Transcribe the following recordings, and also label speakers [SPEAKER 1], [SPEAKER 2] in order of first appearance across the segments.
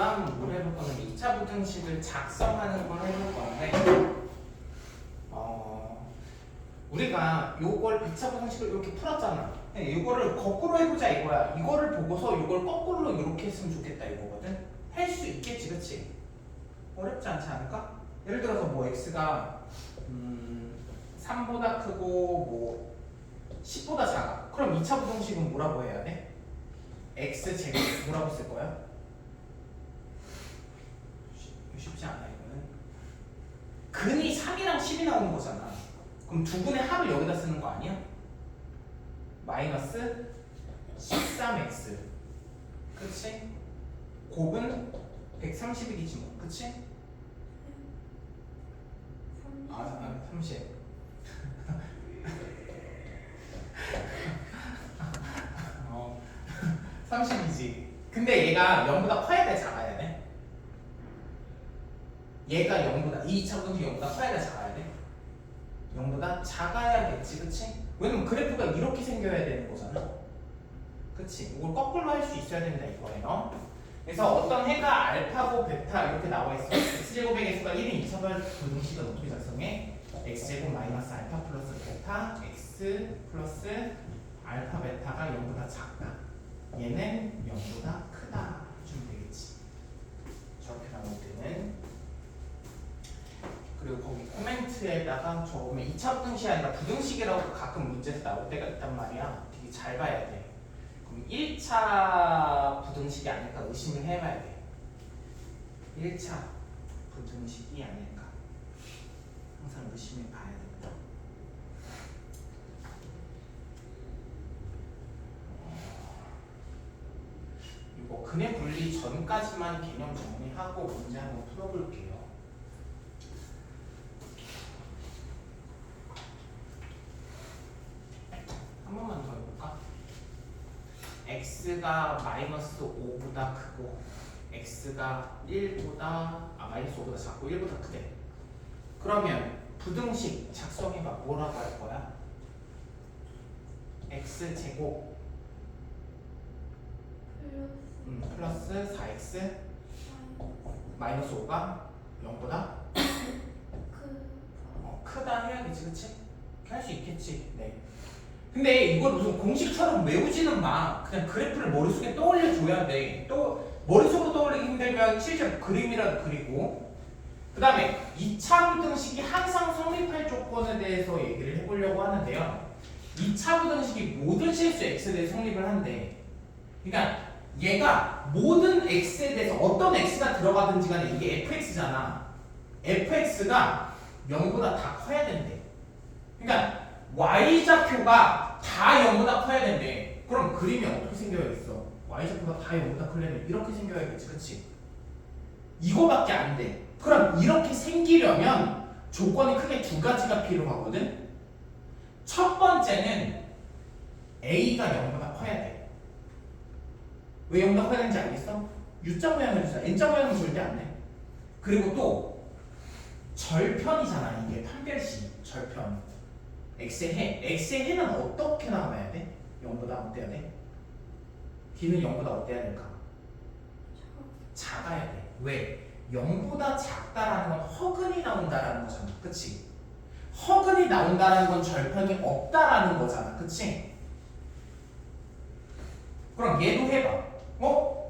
[SPEAKER 1] 다음은 뭘 해볼 거면 2차 부등식을 작성하는 걸 해볼 건데 우리가 요걸 2차 부등식을 이렇게 풀었잖아. 이거를 거꾸로 해보자 이거야. 이거를 보고서 이걸 거꾸로 이렇게 했으면 좋겠다 이거거든. 할 수 있겠지, 그치? 어렵지 않지 않을까? 예를 들어서 뭐 x가 3보다 크고 뭐 10보다 작아. 그럼 2차 부등식은 뭐라고 해야 돼? x 제곱 뭐라고 쓸 거야? 쉽지 않아 이거는. 근이 3이랑 10이 나오는 거잖아. 그럼 두 분의 합을 여기다 쓰는 거 아니야? 마이너스 13x. 그치? 곱은 130이겠지 뭐. 그치? 30. 어, 30이지. 근데 얘가 0보다 커야 돼, 작아야 돼? 얘가 0보다, 2차 부등식 0보다 커야 돼, 작아야 돼? 0보다 작아야겠지, 그치? 왜냐면 그래프가 이렇게 생겨야 되는 거잖아. 그치? 이걸 거꾸로 할 수 있어야 된다 이거예요. 그래서 어떤 해가 알파고 베타 이렇게 나와 있어. x제곱의 개수가 1인 2차 부등식은 어떻게 작성해? x제곱 마이너스 알파 플러스 베타 x 플러스 알파 베타가 0보다 작다. 얘는 0보다 크다. 해주면 되겠지. 저렇게 나올 때는. 그리고 거기 코멘트에다가 적으면 2차 부등식이 아니라 부등식이라고 가끔 문제에서 나올 때가 있단 말이야. 되게 잘 봐야 돼. 그럼 1차 부등식이 아닐까 의심을 해봐야 돼. 1차 부등식이 아닐까 항상 의심해 봐야 된다. 이거 근해 분리 전까지만 개념 정리하고 문제 한번 풀어볼게요. 한 번만 더 해볼까? x가 마이너스 5보다 크고 x가 1보다 마이너스 5보다 작고 1보다 크대. 그러면 부등식 작성해봐. 뭐라고 할 거야? x제곱 플러스 4x 마이너스 5가 0보다 크다 해야겠지, 그치? 이렇게 할 수 있겠지. 네. 근데 이걸 무슨 공식처럼 외우지는 마. 그냥 그래프를 머릿속에 떠올려줘야 돼. 또 머릿속으로 떠올리기 힘들면 실제 그림이라도 그리고. 그 다음에 2차 부등식이 항상 성립할 조건에 대해서 얘기를 해보려고 하는데요. 2차 부등식이 모든 실수 x에 대해 성립을 한대. 그러니까 얘가 모든 x에 대해서 어떤 x가 들어가든지 간에 이게 fx잖아. fx가 0보다 다 커야 된대. 그러니까 y좌표가 다 0보다 커야 된대. 그럼 그림이 어떻게 생겨야겠어? y좌표가 다 0보다 크려면 이렇게 생겨야겠지, 그치? 이거밖에 안 돼. 그럼 이렇게 생기려면 조건이 크게 두 가지가 필요하거든. 첫 번째는 a가 0보다 커야 돼. 왜 0보다 커야 되는지 알겠어? U자 모양을 주자. N자 모양은 절대 안 돼. 그리고 또 절편이잖아. 이게 판별식 절편. x의 해. x의 해는 어떻게 나와야 돼? 0보다 어때야 돼? d는 0보다 어때야 될까? 작아야 돼. 왜? 0보다 작다라는 건 허근이 나온다라는 거잖아. 그치? 허근이 나온다라는 건 절편이 없다라는 거잖아. 그치? 그럼 얘도 해봐.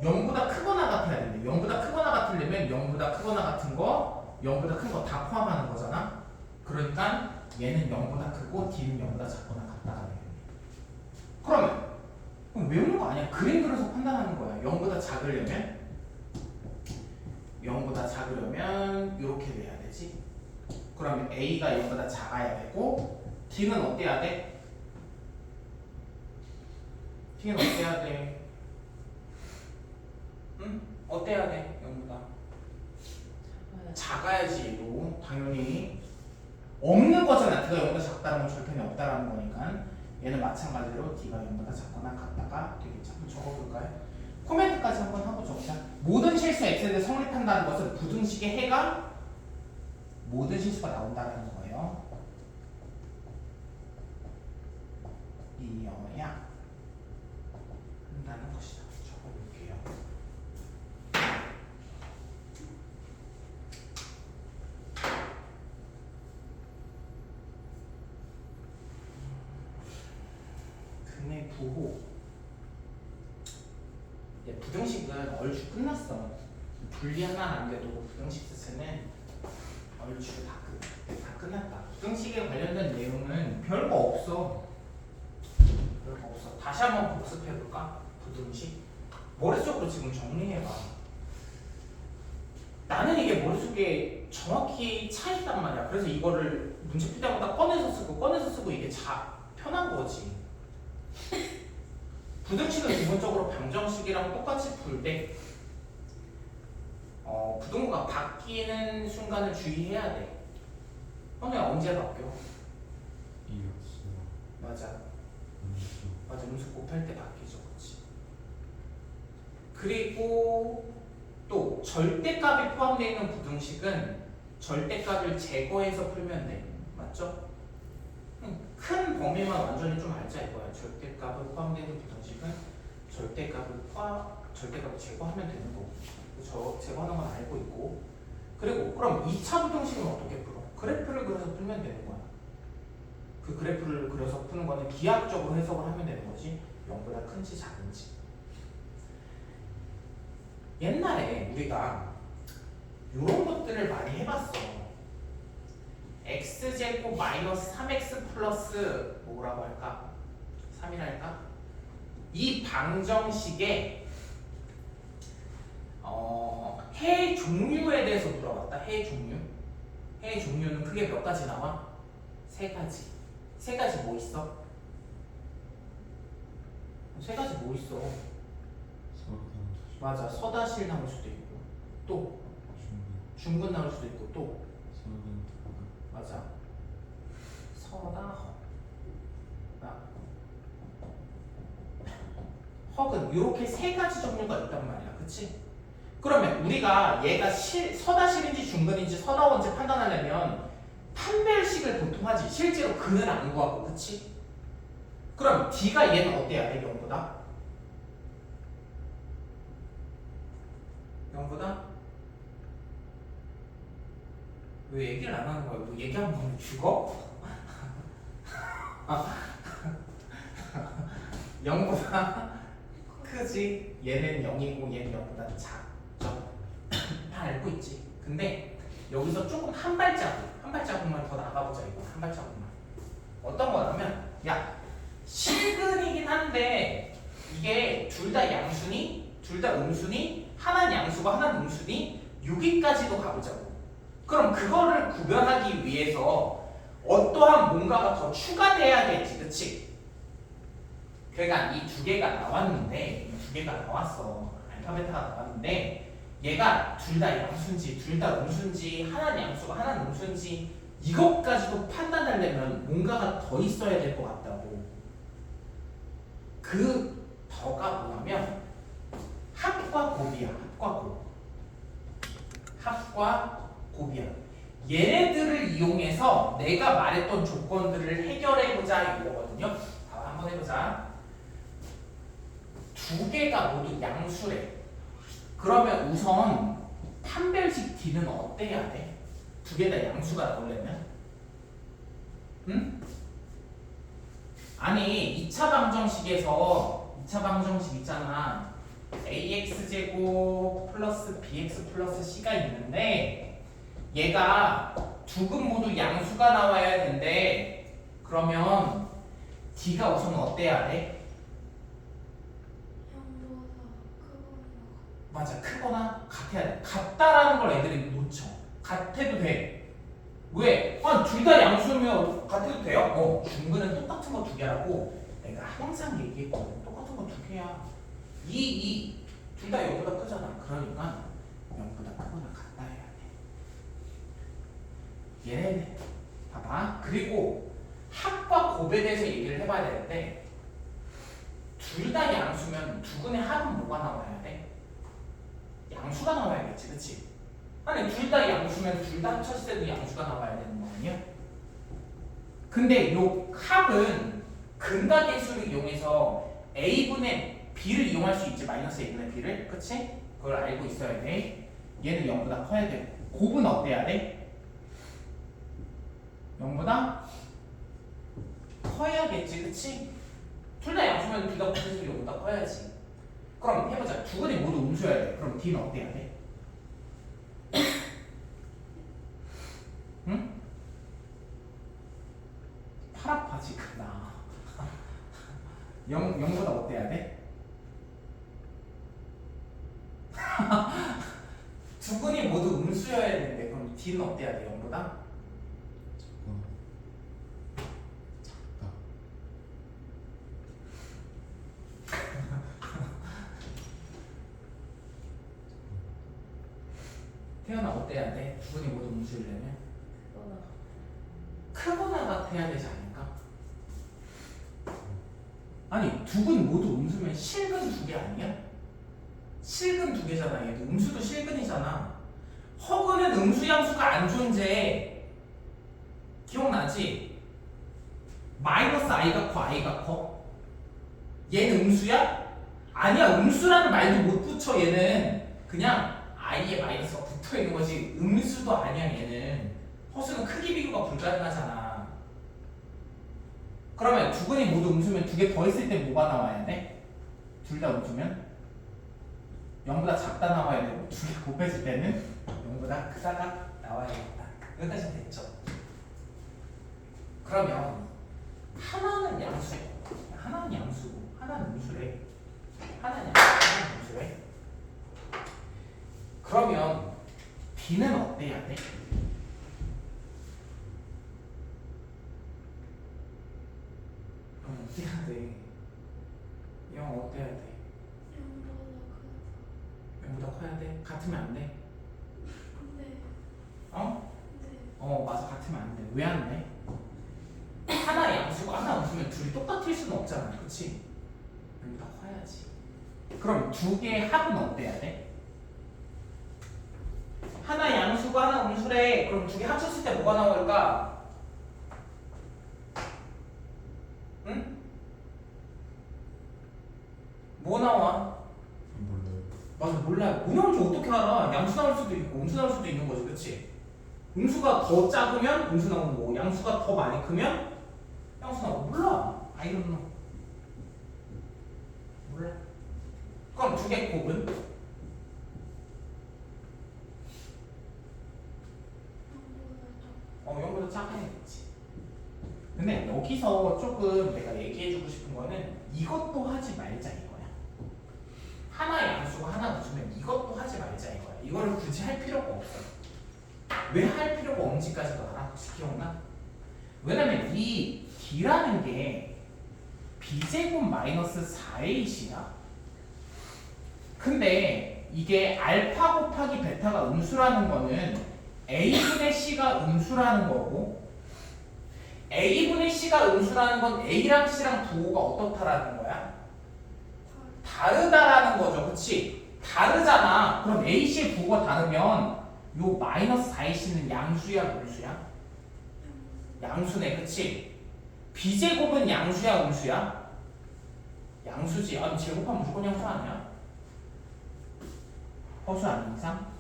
[SPEAKER 1] 0보다 크거나 같아야 되는데 0보다 크거나 같으려면 0보다 크거나 같은 거 0보다 큰 거 다 포함하는 거잖아. 그러니까 얘는 0보다 크고 d는 0보다 작거나 같다가 되겠네. 그러면 외우는 거 아니야. 그림 그려서 판단하는 거야. 0보다 작으려면 이렇게 돼야 되지. 그러면 a가 0보다 작아야 되고 d는 어때야 돼? d는 어때야 돼? 응? 어때야 돼? 0보다 작아야지. 얘도 당연히 없는 거잖아. d가 0보다 작다는 건 절편이 없다라는 거니까 얘는 마찬가지로 d가 0보다 작거나 같다가 되겠죠. 한번 적어볼까요? 코멘트까지 한번 하고 적자. 모든 실수 x에 대해 성립한다는 것은 부등식의 해가 모든 실수가 나온다는 거예요. 이어야 한다는 것이다. 적어볼게요. 부호. 예, 부등식은 얼추 끝났어. 분리 하나 남겨두고 부등식 자체는 얼추 다 끝났다. 부등식에 관련된 내용은 별거 없어. 별거 없어. 다시 한번 복습해볼까? 부등식. 머릿속으로 지금 정리해봐. 나는 이게 머릿속에 정확히 차있단 말이야. 그래서 이거를 문제 풀 때마다 꺼내서 쓰고 이게 편한 거지. 부등식은 기본적으로 방정식이랑 똑같이 풀 때 부등호가 바뀌는 순간을 주의해야 돼. 언제 바뀌어?
[SPEAKER 2] 이역수.
[SPEAKER 1] 맞아.
[SPEAKER 2] 음수.
[SPEAKER 1] 맞아. 음수 곱할 때 바뀌죠. 그렇지. 그리고 또 절대값이 포함되어 있는 부등식은 절대값을 제거해서 풀면 돼. 맞죠? 큰 범위만 완전히 좀 알자 이거야. 절대값을 포함되어 있는 부등식은 절대값을 제거하면 되는 거고. 제거하는 건 알고 있고. 그리고 그럼 2차 부등식은 어떻게 풀어? 그래프를 그려서 풀면 되는 거야. 그 그래프를 그려서 푸는 거는 기하학적으로 해석을 하면 되는 거지. 0보다 큰지 작은지. 옛날에 우리가 이런 것들을 많이 해봤어. x제곱 마이너스 3x 플러스 뭐라고 할까? 3이라 할까? 이 방정식의 해 종류에 대해서 물어봤다. 해 종류. 해 종류는 크게 몇 가지 나와? 세 가지. 세 가지 뭐 있어? 세 가지 뭐 있어? 맞아. 서다실 나올 수도 있고 또 중근 나올 수도 있고 또 맞아. 서다 헉은 이렇게 세 가지 종류가 있단 말이야. 그치? 그러면 우리가 얘가 서다실인지 중근인지 서다원인지 판단하려면 판별식을 보통 하지. 실제로 근을 안 구하고. 그치? 그럼 D가 얘는 어때야 돼? 0보다? 0보다? 왜 얘기를 안 하는 거야? 뭐 얘기하면 너무 죽어? 0보다 크지? 얘는 0이고 얘는 0보다 작죠? 다 알고 있지? 근데 여기서 조금 한 발자국만 더 나가보자. 이거 한 발자국만. 어떤 거냐면 실근이긴 한데 이게 둘 다 양수니? 둘 다 음수니? 하나는 양수고 하나는 음수니? 여기까지도 가보자고. 그럼 그거를 구별하기 위해서 어떠한 뭔가가 더 추가돼야겠지. 그치? 그러니까 이 두 개가 나왔는데 이 두 개가 나왔어. 알파벳하가 나왔는데 얘가 둘 다 양수인지 둘 다 음수인지 하나는 양수고 하나는 음수인지 이것까지도 판단하려면 뭔가가 더 있어야 될 것 같다고. 그 더가 뭐냐면 합과 곱이야. 합과 곱이야. 얘네들을 이용해서 내가 말했던 조건들을 해결해보자 이거거든요. 자, 한번 해보자. 두 개가 모두 양수래. 그러면 우선 판별식 D는 어때야 돼? 두 개 다 양수가 나오려면? 응? 아니 2차 방정식에서 2차 방정식 있잖아. ax제곱 플러스 bx 플러스 c가 있는데 얘가 두 근 모두 양수가 나와야 되는데 그러면 D가 우선 어때야 돼? 맞아. 크거나 같아야 돼. 같다라는 걸 애들이 놓쳐. 같아도 돼. 왜? 둘 다 양수면 같아도 돼요? 중근은 똑같은 거 두 개라고 내가 항상 얘기했거든. 똑같은 거 두 개야. 둘 다 0보다 크잖아. 그러니까 0보다 크거나 같다 해야 돼. 얘네 봐봐. 그리고 합과 곱에 대해서 얘기를 해봐야 되는데 둘 다 양수면 두 근의 합은 뭐가 나와야 돼? 양수가 나와야겠지. 그치? 아니 둘 다 양수면 둘 다 합쳤을 때도 양수가 나와야 되는 거 아니야? 근데 요 합은 근각계수를 이용해서 a분의 b를 이용할 수 있지. 마이너스 a분의 b를. 그치? 그걸 알고 있어야 돼. 얘는 0보다 커야 돼. 곱은 어때야 돼? 0보다 커야겠지. 그치? 둘 다 양수면 B가 곱해서 0보다 커야지. 그럼 해보자. 두 근이 모두 음수여야 돼. 그럼 D는 어때야 돼? 응? 팔 아파 지금 나. 0보다 어때야 돼? 두 근이 모두 음수여야 되는데 그럼 D는 어때야 돼? 0보다?
[SPEAKER 2] 작다.
[SPEAKER 1] 태연아 어때야 돼? 두 근이 모두 음수이려면? 크거나 같아야 되지 않을까? 아니 두 근 모두 음수면 실근 두 개 아니야? 실근 두 개잖아. 얘도 음수도 실근이잖아. 허근은 음수 양수가 안 존재해. 기억나지? 마이너스 i가 커 i가 커? 얘는 음수야? 아니야. 음수라는 말도 못 붙여. 얘는 그냥 i에 마이너스가 붙어 있는 거지 음수도 아니야. 얘는 허수는 크기 비교가 불가능하잖아. 그러면 두 근이 모두 음수면 두 개 더 있을 때 뭐가 나와야 돼? 둘 다 음수면 0보다 작다 나와야 되고 두 개 곱해질 때는 0보다 크다가 나와야겠다. 여기까지 됐죠? 그러면 하나는 양수, 하나는 양수고 하나는 음수래. 하나는 양수, 하나는 음수래. 그러면 B는 어때야 돼? 어때야 돼? 0 어때야 돼? 0보다 커야 돼? 같으면 안 돼? 어? 맞아. 같으면 안 돼. 왜 안 돼? 하나 양수고 하나 음수면 둘이 똑같을 수는 없잖아. 그치? 0보다 커야지. 그럼 두 개의 합은 어때야 돼? 하나 양수고 하나 음수래. 그럼 두 개 합쳤을 때 뭐가 나올까? 응? 뭐 나와?
[SPEAKER 2] 몰라요.
[SPEAKER 1] 맞아. 몰라요. 뭐 나올지 어떻게 알아? 양수 나올 수도 있고 음수 나올 수도 있는 거지. 그치? 음수가 더 작으면 음수 나오는 거고 양수가 더 많이 크면 양수 나오고. 몰라. I don't know. 몰라. 그럼 두 개 곱은? 0보다 작아야겠지. 근데 여기서 조금 내가 얘기해주고 싶은 거는 이것도 하지 말자 이거야. 하나 양수고 하나 음수면 이것도 하지 말자 이거야. 이거를 굳이 할 필요가 없어. 왜 할 필요가 없는지까지도 알아? 혹시 기억나? 왜냐면 이 D라는 게 B제곱 마이너스 4A이야. 근데 이게 알파 곱하기 베타가 음수라는 거는 A분의 C가 음수라는 거고 A분의 C가 음수라는 건 A랑 C랑 부호가 어떻다라는 거야? 다르다라는 거죠. 그치? 다르잖아. 그럼 A, C의 부호가 다르면 요 마이너스 4AC는 양수야 음수야? 양수네. 그치? B제곱은 양수야 음수야? 양수지. 아니 제곱하면 무조건 양수 아니야? 허수 아닌 이상?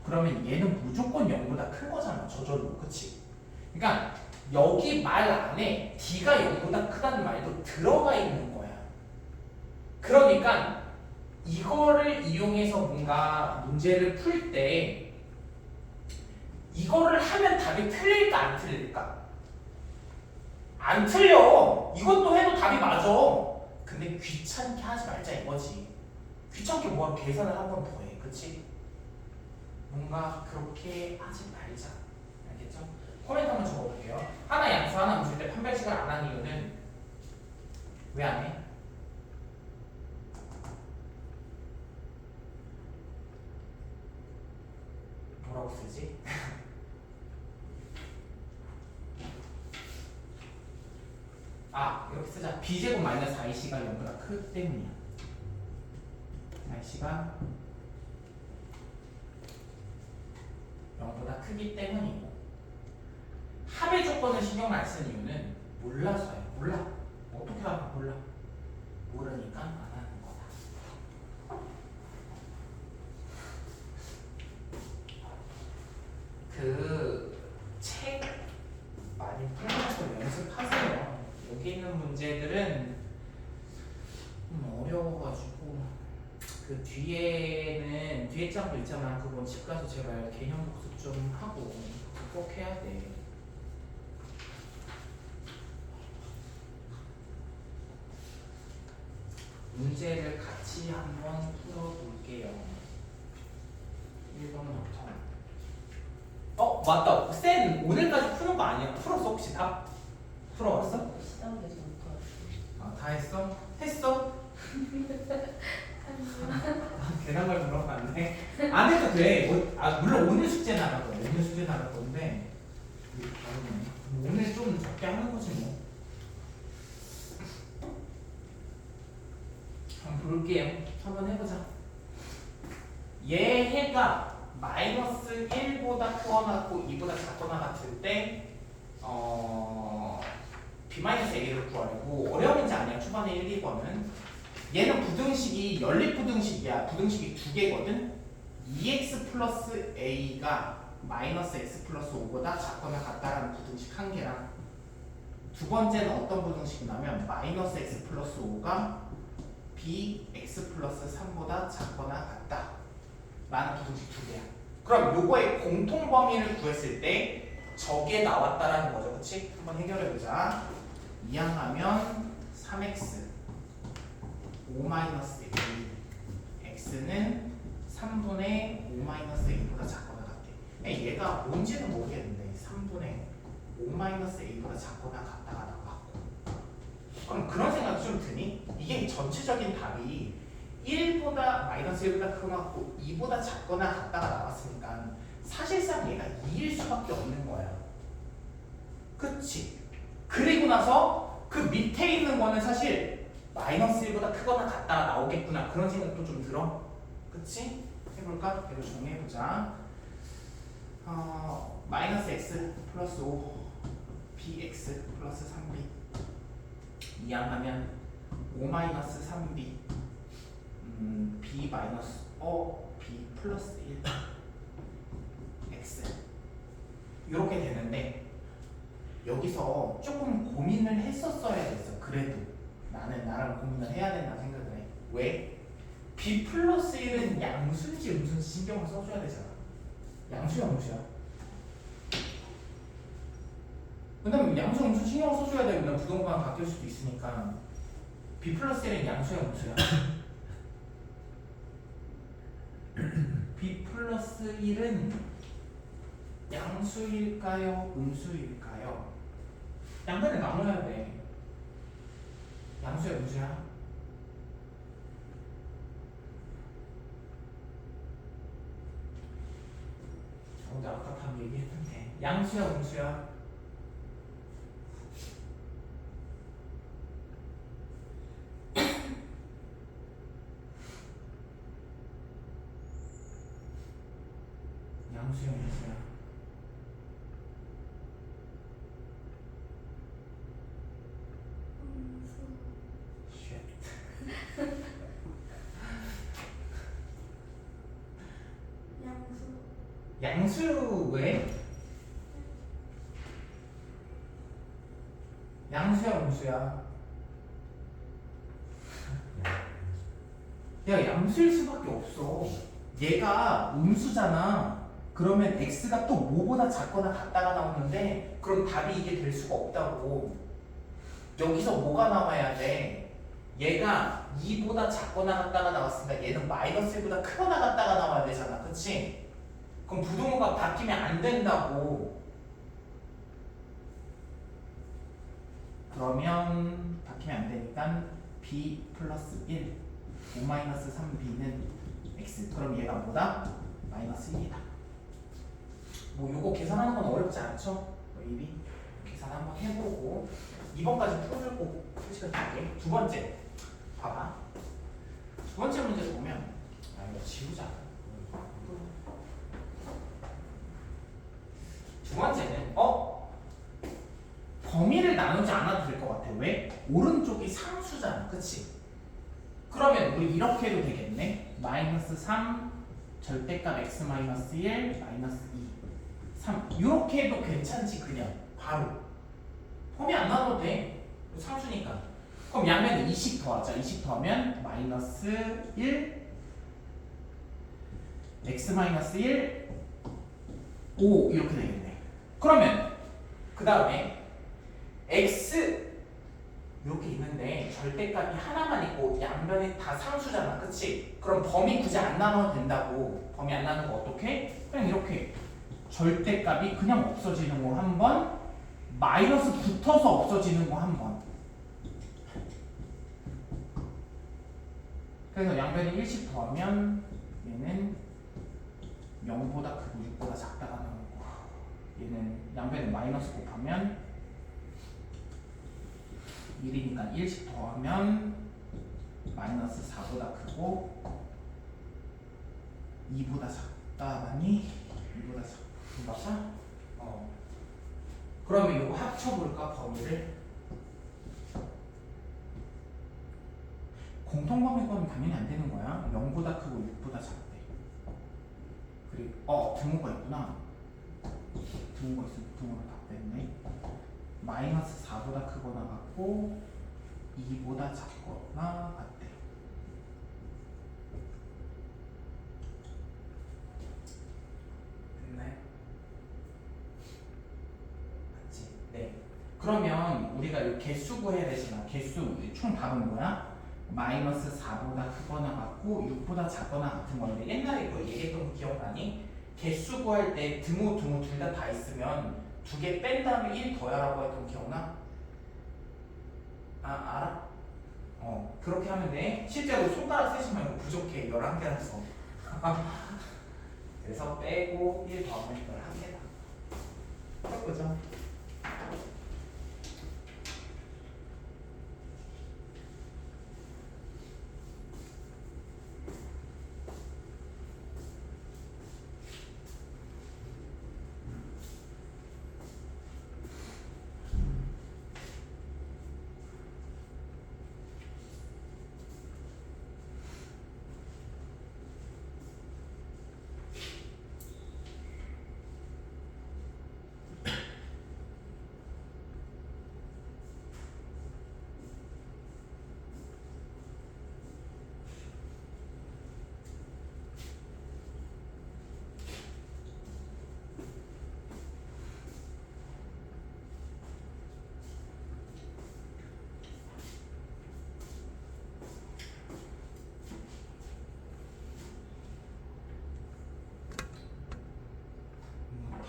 [SPEAKER 1] 그러면 얘는 무조건 0보다 큰 거잖아. 저절로. 그치? 그러니까 여기 말 안에 D가 0보다 크다는 말도 들어가 있는 거야. 그러니까 이거를 이용해서 뭔가 문제를 풀 때 이거를 하면 답이 틀릴까 안 틀릴까? 안 틀려. 이것도 해도 답이 맞아. 근데 귀찮게 하지 말자 이거지. 귀찮게 뭐하러 계산을 한 번 더 해. 그치? 뭔가 그렇게 하지 말자. 알겠죠? 코멘트 한번 적어볼게요. 하나 양수 하나 음수일 때 판별식을 안 한 이유는 왜 안 해? 뭐라고 쓰지? 이렇게 쓰자. B제곱 마이너스 4C가 0보다 크기 때문이야. 4C가 0보다 크기 때문이고 합의 조건을 신경을 안 쓴 이유는 몰라서야. 몰라. 어떻게 알아? 몰라. 모르니까 안 하는 거다. 그 책 많이 풀면서 연습하세요. 여기 있는 문제들은 그 뒤에는 뒤에 장도 있잖아. 그건 집 가서 제발 개념 복습 좀 하고 그거 꼭 해야 돼. 문제를 같이 한번 풀어볼게요. 1번부터. 맞다. 쌤 오늘까지 푸는 거 아니야? 풀었어 혹시 다? 풀어왔어?
[SPEAKER 3] 시작이 전부터
[SPEAKER 1] 다 했어? 했어? 대답을 물어봤는데 안 해도 돼. 물론 오늘 숙제 나갈 거야. 오늘 숙제 나갈 건데 오늘 좀 적게 하는 거지 뭐. 한번 볼게요. 한번 해보자. 얘가 마이너스 1보다 크거나 2보다 작거나 같을 때 b-a를 구하려고 어려운 문제 아니야. 초반에 1, 2번은 얘는 부등식이 연립부등식이야. 부등식이 두 개거든. 2x 플러스 a가 마이너스 x 플러스 5보다 작거나 같다라는 부등식 한 개랑 두 번째는 어떤 부등식이냐면 마이너스 x 플러스 5가 bx 플러스 3보다 작거나 같다 라는 부등식 두 개야. 그럼 요거의 공통 범위를 구했을 때 저게 나왔다라는 거죠. 그치? 한번 해결해보자. 이항하면 3x 5-a x는 3분의 5-a보다 작거나 같대. 얘가 뭔지는 모르겠는데 3분의 5-a보다 작거나 같다가 나왔고, 그럼 그런 생각이 좀 드니? 이게 전체적인 답이 1보다 마이너스 1보다 크거나 2보다 작거나 같다가 나왔으니까 사실상 얘가 2일 수밖에 없는 거야. 그치? 그리고 나서 그 밑에 있는 거는 사실 마이너스 1보다 크거나 같다가 나오겠구나 그런 생각도 좀 들어. 그치? 해볼까? 이거 정리해보자. 마이너스 x 플러스 5 bx 플러스 3b 이항하면 5 마이너스 3b b 마이너스 b 플러스 1 x 이렇게 되는데 여기서 조금 고민을 했었어야 됐어. 그래도 나는 나랑 고민을 해야 된다 생각을 해. 왜? b 플러스 1은 양수인지 음수인지 신경을 써줘야 되잖아. 양수야 음수야? 왜냐면 양수 음수 신경을 써줘야 되면 부동산 바뀔 수도 있으니까 b 플러스 1은 양수야 음수야? b 플러스 1은 양수일까요? 음수일까요? 양변을 나눠야 돼. 양수야 음수야? 근데 아까 다 얘기했는데 양수야 음수야? 양수야 음수야? 양수 왜? 양수야 음수야? 야 양수일 수밖에 없어. 얘가 음수잖아. 그러면 x가 또 뭐보다 작거나 같다가 나오는데 그럼 답이 이게 될 수가 없다고. 여기서 뭐가 나와야 돼? 얘가 2보다 작거나 같다가 나왔으니까 얘는 마이너스 1보다 크거나 같다가 나와야 되잖아. 그치? 그럼 부등호가 바뀌면 안 된다고. 그러면 바뀌면 안 되니까 b 플러스 1 5 마이너스 3b는 x. 그럼 얘가 뭐다? 마이너스 1이다. 뭐 요거 계산하는 건 어렵지 않죠? 이미 계산 한번 해보고 2번까지 풀고 시간 줄게. 두 번째 봐봐. 두 번째 문제를 보면 이거 지우자. 두 번째는 범위를 나누지 않아도 될 것 같아. 왜? 오른쪽이 상수잖아. 그치? 그러면 우리 이렇게 해도 되겠네. 마이너스 3 절대값 x 마이너스 1 마이너스 2 3 이렇게 해도 괜찮지. 그냥 바로 범위 안 나눠도 돼. 상수니까. 그럼 양면에 2씩 더하자. 2씩 더하면 마이너스 1 x-1 5 이렇게 되겠네. 그러면 그 다음에 x 이렇게 있는데 절대값이 하나만 있고 양변이 다 상수잖아, 그치? 그럼 범위 굳이 안 나눠도 된다고. 범위 안 나누는 거 어떻게? 그냥 이렇게 절대값이 그냥 없어지는 거 한 번, 마이너스 붙어서 없어지는 거 한 번. 그래서 양변이 1씩 더하면 얘는 0보다 크고 6보다 작다가 나오고, 얘는 양변에 마이너스 곱하면 1이니까 1씩 더하면 마이너스 4보다 크고 2보다 작다. 맞니? 2보다 작다. 맞아? 그러면 이거 합쳐볼까, 범위를? 공통범위 구하면 당연히 안 되는 거야. 0보다 크고 6보다 작대. 그리고 등호가 있구나. 등호가 있으면 등호를 다 뺐네. 마이너스 4보다 크거나 같고 2보다 작거나 같대. 됐나요? 맞지? 네. 그러면 우리가 이 개수 구해야 되잖아. 개수 총 답은 뭐야? 마이너스 4보다 크거나 같고 6보다 작거나 같은 건데, 옛날에 그거 얘기했던 거 기억나니? 개수 구할 때 등호 둘 다 있으면 2개 뺀 다음에 1 더하라고 했던 거 기억나? 알아? 그렇게 하면 돼. 실제로 손가락 세지 말고 부족해. 11개라서. 그래서 빼고 1 더하면 11개다. 해보자.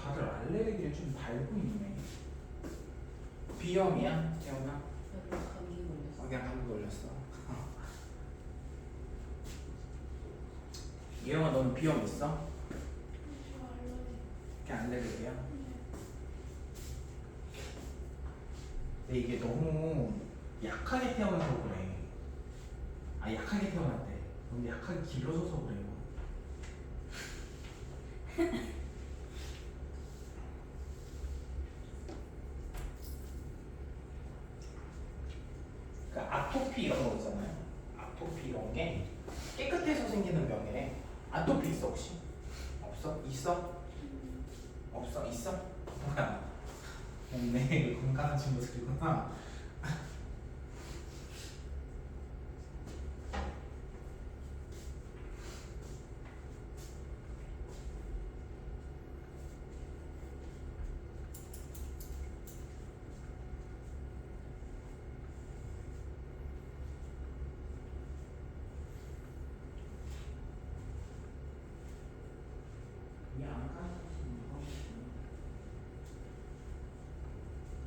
[SPEAKER 1] 다들 알레르기를 좀 달고 있네. 비염이야? 태어나?
[SPEAKER 3] 감기 걸렸어.
[SPEAKER 1] 그냥 감기 걸렸어. 예영아, 너는 비염 있어? 그냥 알레르기야? 근데 이게 너무 약하게 태어나서 그래. 약하게 태어났대. 너무 약하게 길러져서 그래요. 그 아토피 이런 거 있잖아요. 아토피 이런 게 깨끗해서 생기는 병이래. 아토피 있어 혹시? 없어? 있어? 없어? 있어? 뭐야? 없네. 건강한 친구들이구나.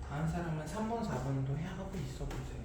[SPEAKER 1] 다른 사람은 3번, 4번도 해하고 있어 보세요.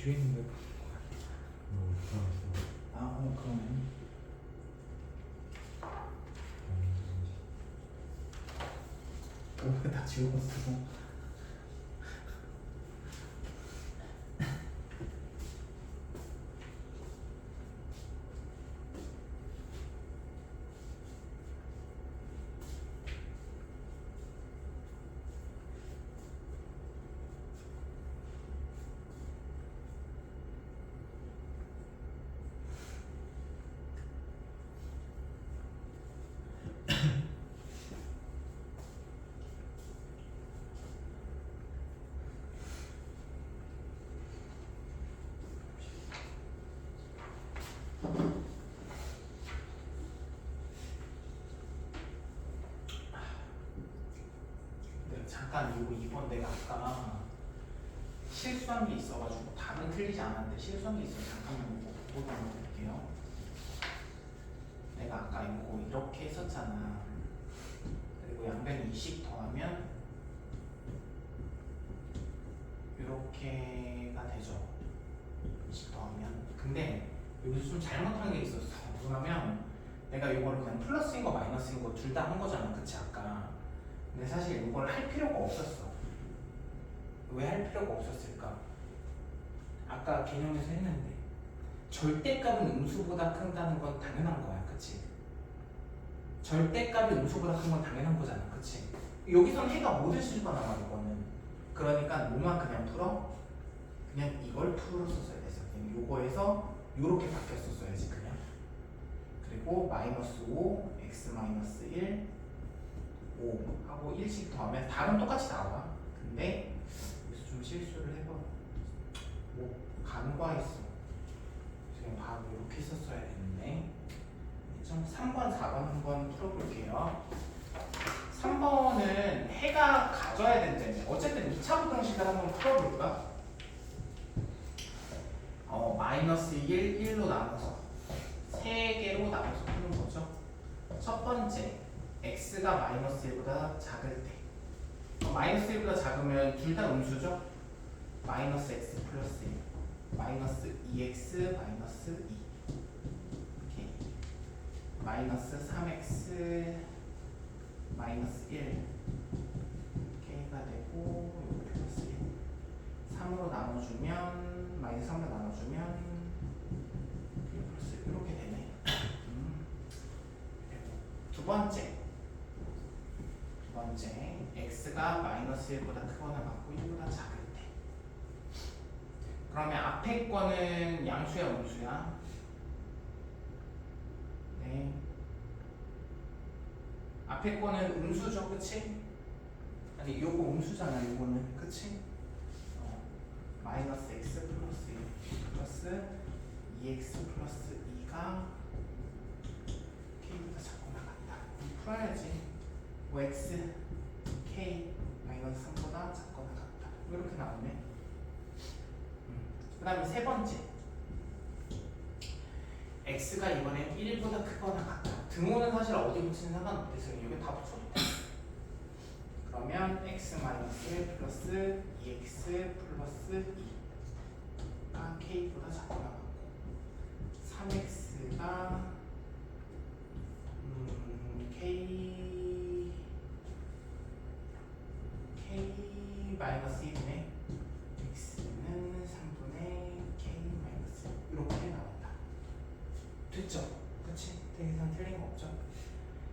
[SPEAKER 1] 뒤에 있는 거.
[SPEAKER 2] 너무 불안했어.
[SPEAKER 1] 그러네. 다 지워봤어. 잠깐 이거 이번 내가 아까 실수한 게 있어가지고 답은 틀리지 않았는데 실수한 게 있어서 잠깐만 이거 보고 넘어갈게요. 내가 아까 이거 이렇게 했었잖아. 그리고 양변 2씩 더하면 이렇게가 되죠. 2씩 더하면. 근데 여기서 좀 잘못한 게 있었어. 뭐냐면 내가 이거를 그냥 플러스인 거 마이너스인 거 둘 다 한 거잖아. 그치 아까. 근데 사실 이걸 할 필요가 없었어. 왜 할 필요가 없었을까? 아까 개념에서 했는데 절대값은 음수보다 큰다는 건 당연한 거야. 그치? 절대값이 음수보다 큰 건 당연한 거잖아. 그치? 여기선 해가 모든 수가 나와 이거는. 그러니까 뭐만 그냥 풀어? 그냥 이걸 풀었었어야 됐어. 그냥 요거에서 요렇게 바뀌었었어야지 그냥. 그리고 마이너스 5, x 마이너스 1 5 하고 1씩 더하면 답은 똑같이 나와. 근데 여기서 좀 실수를 해봐. 뭐 간과했어. 지금 바로 이렇게 썼어야 되는데. 3번, 4번 한번 풀어볼게요. 3번은 해가 가져야 된다며. 어쨌든 2차 부등식을 한번 풀어볼까? 마이너스 1, 1로 나눠서 3개로 나눠서 푸는 거죠. 첫 번째 x가 마이너스 1보다 작을 때 마이너스 1보다 작으면 둘 다 음수죠? 마이너스 x 플러스 1 마이너스 2x 마이너스 2 이렇게 마이너스 3x 마이너스 1 이렇게가 되고 여기 플러스 1 3으로 나눠주면 마이너스 3으로 나눠주면 플러스 이렇게 되네. 두 번째 x가 마이너스 1보다 크거나 같고 1보다 작을 때 그러면 앞에 거는 양수야 음수야? 네 앞에 거는 음수죠 그치? 아니 요거 음수잖아 요거는 그치? 마이너스 x 플러스 1 플러스 2x 플러스 2가 k보다 작거나 같다. 풀어야지. 뭐 x k 마이너스 3보다 작거나 같다. 이렇게 나오네. 그 다음에 세 번째 x가 이번엔 1보다 크거나 같다. 등호는 사실 어디 붙이는 상관없대서 여기 다 붙여도 돼. 그러면 x 마이너스 1 플러스 2x 플러스 2가 k보다 작거나 같고 3x가 k 마이너스 1이네. x는 3분의 k 마이너스 1 이렇게 나온다. 됐죠? 그치? 대개선 틀린 거 없죠?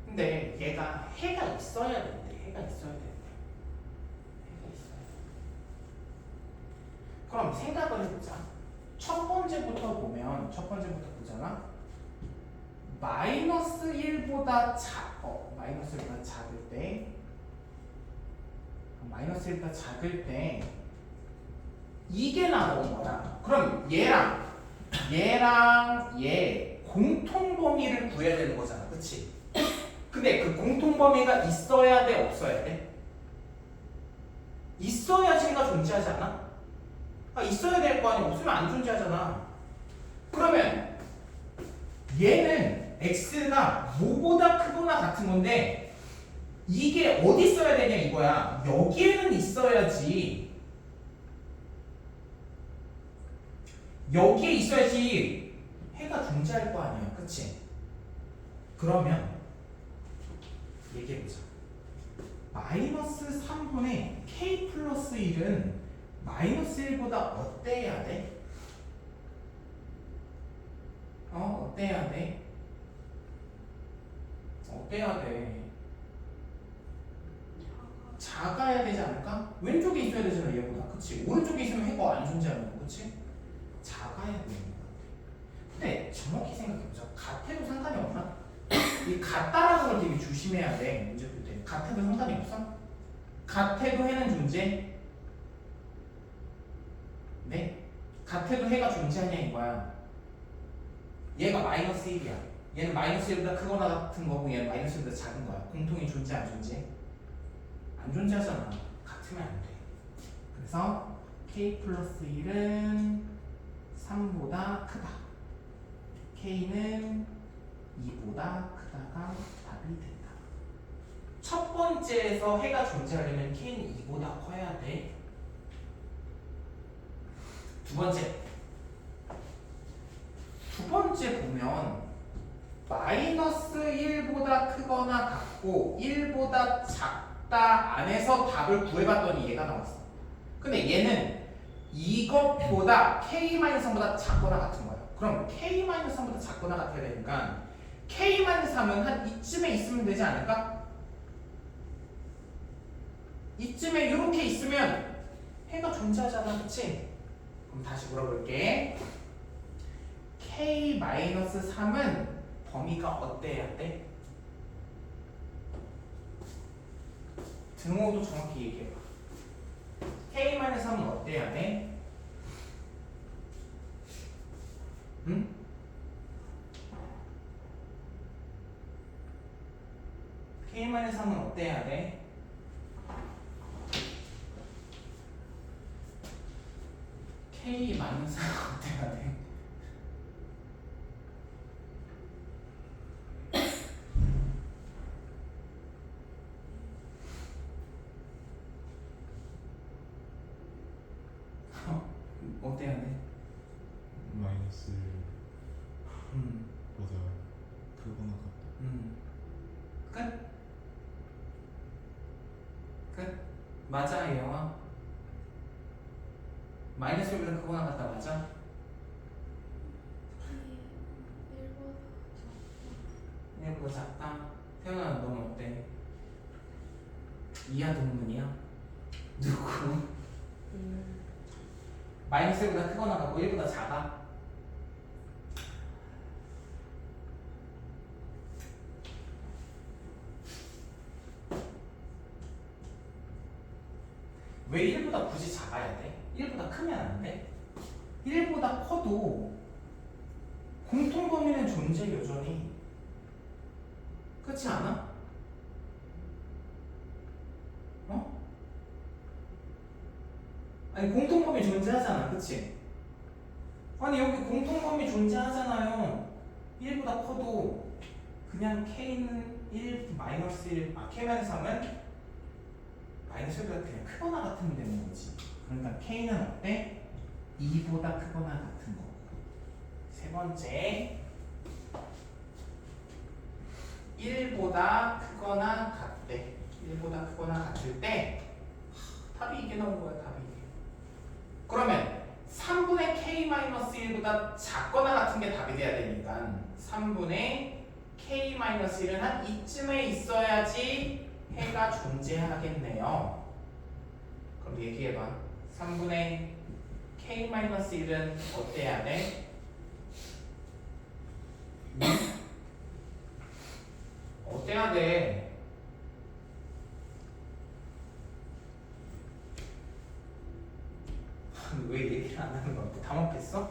[SPEAKER 1] 근데 얘가 해가 있어야 되는데 해가 있어야 되는데 그럼 생각을 해보자. 첫 번째부터 보잖아. 마이너스 1보다 마이너스 1보다 작을 때 이게 나온 거야. 그럼 얘랑 얘 공통 범위를 구해야 되는 거잖아. 그치? 근데 그 공통 범위가 있어야 돼, 없어야 돼? 있어야지 얘가 존재하지 않아? 있어야 될 거 아니야. 없으면 안 존재하잖아. 그러면 얘는 x가 뭐보다 크거나 같은 건데 이게 어디 있어야 되냐 이거야. 여기에는 있어야지. 여기에 있어야지 해가 존재할 거 아니야, 그치? 그러면 얘기해보자. 마이너스 3분의 k 플러스 1은 마이너스 1보다 어때야 돼? 어때야 돼? 어때야 돼? 작아야 되지 않을까? 왼쪽에 있어야 되잖아, 얘보다. 그치? 오른쪽에 있으면 해가 안 존재하는 거, 그치? 작아야 되는 것 같아. 근데 정확히 생각해보자. 같아도 상관이 없나? 이 같다라는 걸 되게 조심해야 돼, 문제 풀 때. 같아도 상관이 없어? 같아도 해는 존재? 네? 같아도 해가 존재하냐 이거야. 얘가 마이너스 1이야. 얘는 마이너스 1보다 크거나 같은 거고 얘는 마이너스 1보다 작은 거야. 공통이 존재 안 존재? 안 존재하잖아. 같으면 안 돼. 그래서 k 플러스 1은 3보다 크다. k는 2보다 크다가 답이 된다. 첫 번째에서 해가 존재하려면 k는 2보다 커야 돼. 두 번째 보면 마이너스 1보다 크거나 같고 1보다 작다 안에서 답을 구해봤더니 얘가 나왔어. 근데 얘는 이것보다 k-3보다 작거나 같은 거야. 그럼 k-3보다 작거나 같아야 되니까 k-3은 한 이쯤에 있으면 되지 않을까? 이쯤에 이렇게 있으면 해가 존재하잖아, 그치? 그럼 다시 물어볼게. k-3은 범위가 어때야 돼? 등호도 정확히 얘기해봐. k-3은 어때야 돼? 응? k-3은 어때야 돼? k-3은 어때야 돼? 어때야 돼?
[SPEAKER 2] 마이너스
[SPEAKER 1] 음.
[SPEAKER 2] 보다 크거나 같다.
[SPEAKER 1] 끝? 끝? 맞아, 얘와. 마이너스 1보다 크거나 같다, 맞아? 얘보다 작다. 태어나, 너는 어때? 이하 동문이야? 누구? 마이너스 1보다 크거나 같고 1보다 작아? 왜 1보다 굳이 작아야 돼? 1보다 크면 안 돼? 1보다 커도 공통 범위는 존재 여전히. 그렇지 않아? 어? 아니 공통 범위 존재하잖아, 그치? 아니 여기 공통 범위 존재하잖아요. 1보다 커도 그냥 k는 1 마이너스 1, k-3은 마이너스 1보다 그냥 크거나 같으면 되는 거지. 그러니까 k는 어때? 2보다 크거나 같은 거고. 세 번째 1보다 크거나 같대. 1보다 크거나 같을 때 답이 이게 나온 거야. 답이 이게. 그러면 3분의 k-1보다 작거나 같은 게 답이 돼야 되니까 3분의 k-1은 한 이쯤에 있어야지 해가 존재하겠네요. 그럼 얘기해봐. 3분의 k-1은 어때야 돼? 어때야 돼? 왜 얘기를 안 하는 거야? 당황했어?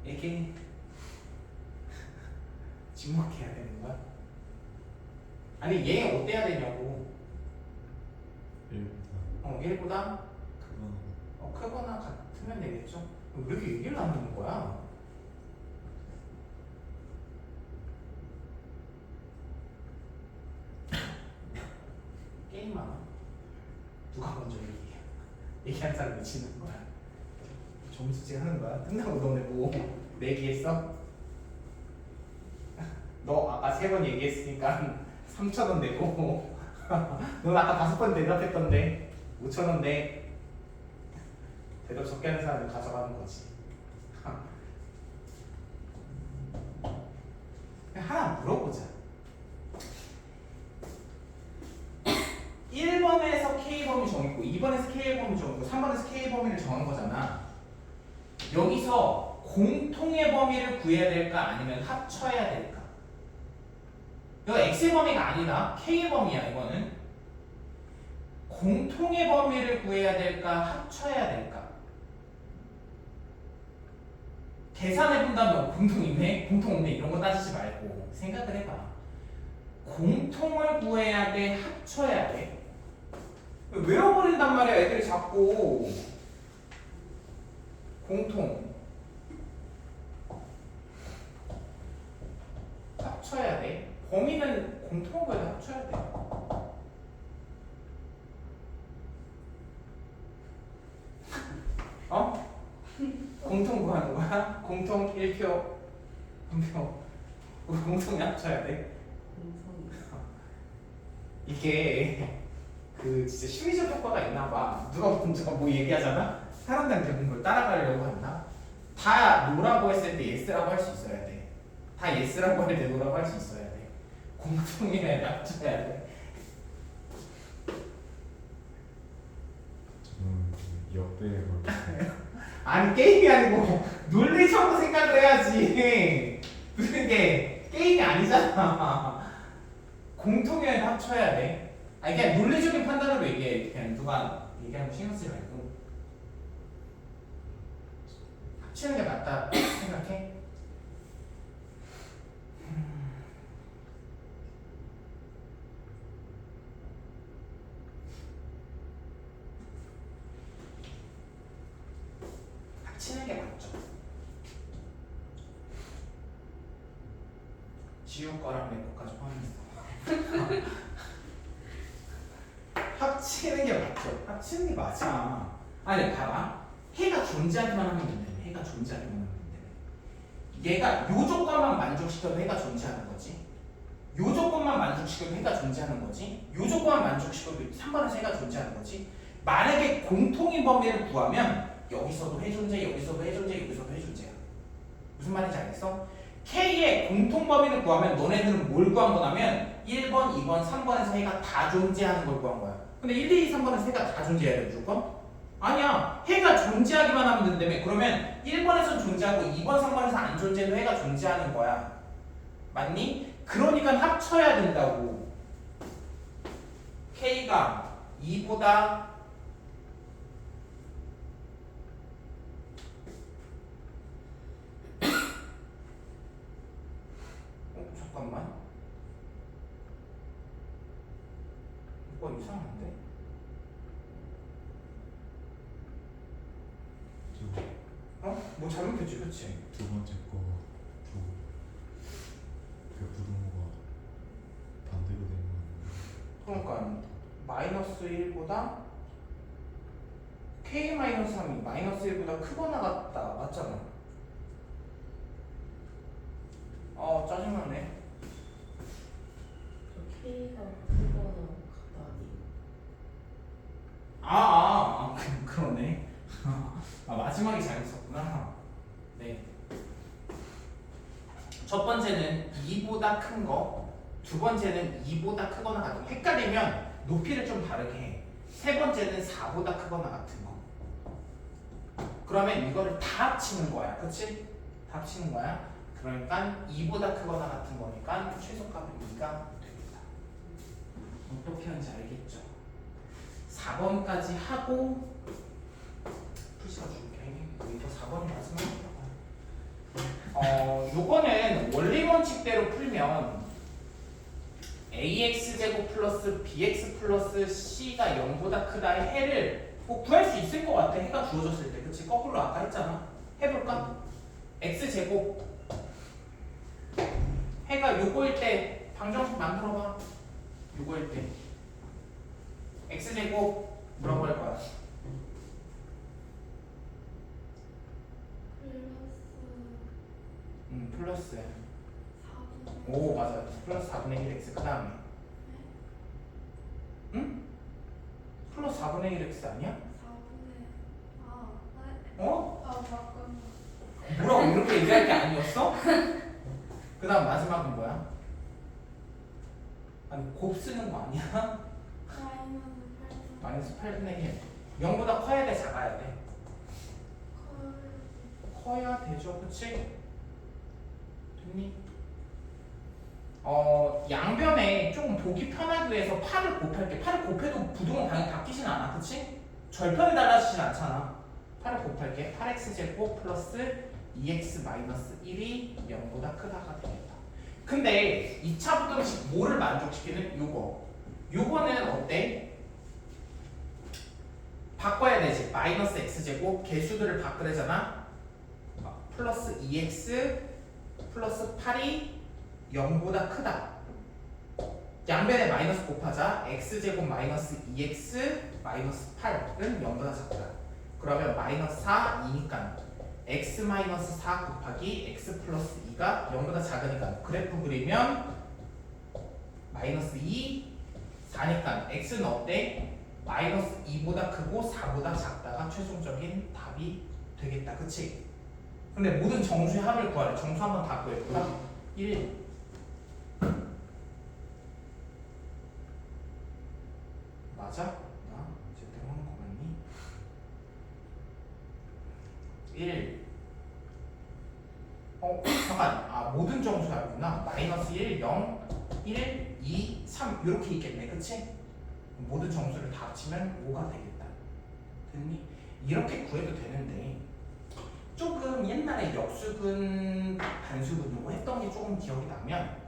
[SPEAKER 1] 얘기 침묵해야 되는 거야? 아니 얘 어때야 되냐고.
[SPEAKER 2] 1보다
[SPEAKER 1] 1보다
[SPEAKER 2] 크거나
[SPEAKER 1] 크거나 같으면 되겠죠? 왜 이렇게 얘기를 안 하는 거야? 얘기한 사람 미치는 거야. 점수제 하는 거야. 끝나고 너네 뭐 내기했어? 너 아까 3번 얘기했으니까 3,000원 내고 넌 아까 5번 대답했던데 5,000원 내. 대답 적게 하는 사람은 가져가는 거지. 그냥 하나 물어보자. 1번에서 K범위 정했고 2번에서 K범위 정했고 3번에서 K범위를 정한 거잖아. 여기서 공통의 범위를 구해야 될까 아니면 합쳐야 될까? 이거 X의 범위가 아니다. K의 범위야 이거는. 공통의 범위를 구해야 될까 합쳐야 될까? 계산해 본다면 공통이네, 공통 없네 이런 거 따지지 말고 생각을 해봐. 공통을 구해야 돼, 합쳐야 돼? 외워버린단 말이야 애들이 자꾸. 공통 합쳐야 돼. 범위는 공통을 구해야 돼, 합쳐야 돼. 어? 공통 구하는 거야? 공통 1표 1표 공통이 합쳐야 돼?
[SPEAKER 3] 공성이.
[SPEAKER 1] 이게 그 진짜 심리적 효과가 있나 봐. 누가 먼저 뭐 얘기하잖아? 사람들한테 그걸 따라가려고 한다? 다 노라고 했을 때 예스라고 할 수 있어야 돼. 다 예스라고 할 때 노라고 할 수 있어야 돼. 공통이랑 합쳐야 돼.
[SPEAKER 2] 저는 그 역대에 걸려.
[SPEAKER 1] 아니 게임이 아니고 논리적으로 생각을 해야지. 무슨 게 게임이 아니잖아. 공통이랑 합쳐야 돼. 아니 그냥 논리적인 판단으로 얘기해. 그냥 누가 얘기하는 거 신경 쓰지 말고 합치는 게 맞다 생각해. 합치는 게 맞죠. 지우 거랑 내 거까지 포함했어. 합치는 게 맞죠. 합치는 게 맞아. 아니 봐봐. 해가 존재하기만 하면 된다며. 해가 존재하기만 하면 된다며. 얘가 요 조건만 만족시켜도 해가 존재하는 거지. 요 조건만 만족시켜도 해가 존재하는 거지. 요 조건만 만족시켜도 3번에서 해가 존재하는 거지. 만약에 공통인 범위를 구하면 여기서도 해 존재, 여기서도 해 존재, 여기서도 해 존재야. 무슨 말인지 알겠어? K의 공통 범위를 구하면 너네들은 뭘 구한 거냐면 1번, 2번, 3번에서 해가 다 존재하는 걸 구한 거야. 근데 1, 2, 3번에서 해가 다 존재해야 돼 무조건? 아니야. 해가 존재하기만 하면 된다며. 그러면 1번에서 존재하고 2번, 3번에서 안 존재해도 해가 존재하는 거야. 맞니? 그러니까 합쳐야 된다고. K가 2보다 잠깐만. 이거 이상한데? 어? 뭐 잘못했지, 그치?
[SPEAKER 2] 두 번째 거 그 부등호가 반대로 되는
[SPEAKER 1] 그러니까 마이너스 1보다 K-3이 마이너스 1보다 크거나 같다. 맞잖아. 짜증나네.
[SPEAKER 3] 저 K가 크거나 같다 아니에요?
[SPEAKER 1] 그러네. 마지막에 잘못 썼구나. 네. 첫 번째는 2보다 큰 거, 두 번째는 2보다 크거나 같은 거. 헷갈리면 높이를 좀 다르게 해. 세 번째는 4보다 크거나 같은 거. 그러면 이거를 다 합치는 거야. 그치? 다 합치는 거야. 그러니까 2보다 크거나 같은 거니까 최소값은 2가 됩니다. 어떻게 하는지 알겠죠? 4번까지 하고 풀시가 줄게. 이거 4번이 마지막이라고. 요거는 원리 원칙대로 풀면 ax제곱 플러스 bx 플러스 c가 0보다 크다의 해를 뭐 구할 수 있을 것 같아. 해가 주어졌을 때. 그치? 거꾸로 아까 했잖아. 해볼까? x제곱 해가 요거일 때 방정식 만들어봐. 요거일 때 x제곱 뭐라고 할 거야? 플러스
[SPEAKER 3] 4분의
[SPEAKER 1] 오 맞아요. 플러스 4분의 1x 그 다음에 응? 플러스 4분의 1x 아니야?
[SPEAKER 3] 4분의
[SPEAKER 1] 어?
[SPEAKER 3] 바꾼
[SPEAKER 1] 뭐라고 이렇게 얘기할 게 아니었어? 그 다음 마지막은 뭐야? 아니 곱 쓰는 거 아니야? 마이너스 8분의 1 0보다 커야 돼 작아야 돼? 커야 되죠 그치? 됐니? 양변에 조금 보기 편하기 위해서 8을 곱할게 8을 곱해도 부동은 당연히 바뀌진 않아 그치? 절편이 달라지진 않잖아 8을 곱할게 8x제곱 플러스 2x 마이너스 1이 0보다 크다가 되겠다 근데 2차 부등식 뭐를 만족시키는? 요거는 어때? 바꿔야 되지 마이너스 x제곱 개수들을 바꾸래잖아 플러스 2x 플러스 8이 0보다 크다 양변에 마이너스 곱하자 x제곱 마이너스 2x 마이너스 8은 0보다 작다 그러면 마이너스 4, 2니까 x 마이너스 4 곱하기 x 플러스 2가 0보다 작으니까 그래프 그리면 마이너스 2, 4니까 x는 어때? 마이너스 2보다 크고 4보다 작다가 최종적인 답이 되겠다 그치? 근데 모든 정수의 합을 구하래 정수 한번 다 구해볼까? 1 맞아? 나 제대로 하는 거 맞니? 1 잠깐 모든 정수 알구나 마이너스 1, 0, 1, 2, 3 이렇게 있겠네 그치? 모든 정수를 다 합치면 5가 되겠다 됐니? 이렇게 구해도 되는데 조금 옛날에 역수근, 반수근 이거 했던 게 조금 기억이 나면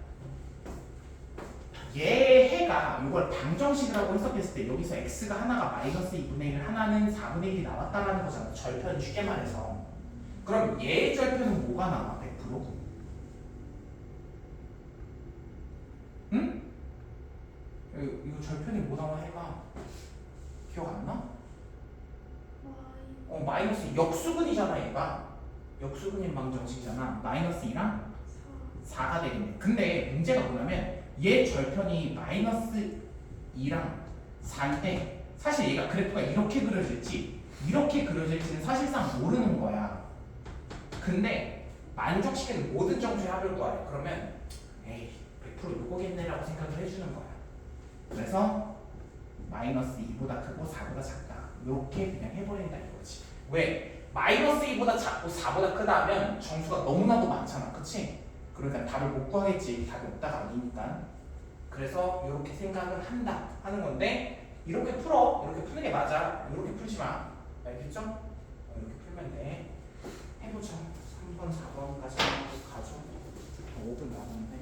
[SPEAKER 1] 얘 해가 이걸 방정식이라고 해석했을 때 여기서 x가 하나가 마이너스 2분의 1 하나는 4분의 1이 나왔다라는 거잖아 절편 쉽게 말해서 그럼 얘의 절편은 뭐가 나와? 100%? 응? 이거 절편이 뭐 나와 해가 기억 안 나? 마이너스 역수근이잖아 얘가 역수근인 방정식이잖아 마이너스 2랑 4가 되겠네 근데 문제가 뭐냐면 얘 절편이 마이너스 2랑 4인데 사실 얘가 그래프가 이렇게 그려질지 이렇게 그려질지는 사실상 모르는 거야 근데 만족시키는 모든 정수의 합을 구하래 그러면 에이 100% 이거겠네라고 생각을 해주는 거야 그래서 마이너스 2보다 크고 4보다 작다 이렇게 그냥 해버린다 이거지 왜? 마이너스 2보다 작고 4보다 크다 하면 정수가 너무나도 많잖아 그치? 그러니까 답을 못 구하겠지 답이 없다가 아니니까 그래서 이렇게 생각을 한다 하는 건데 이렇게 풀어 이렇게 푸는 게 맞아 이렇게 풀지 마 알겠죠? 이렇게 풀면 돼 해보자 3번 4번까지 가죠 5분 남았는데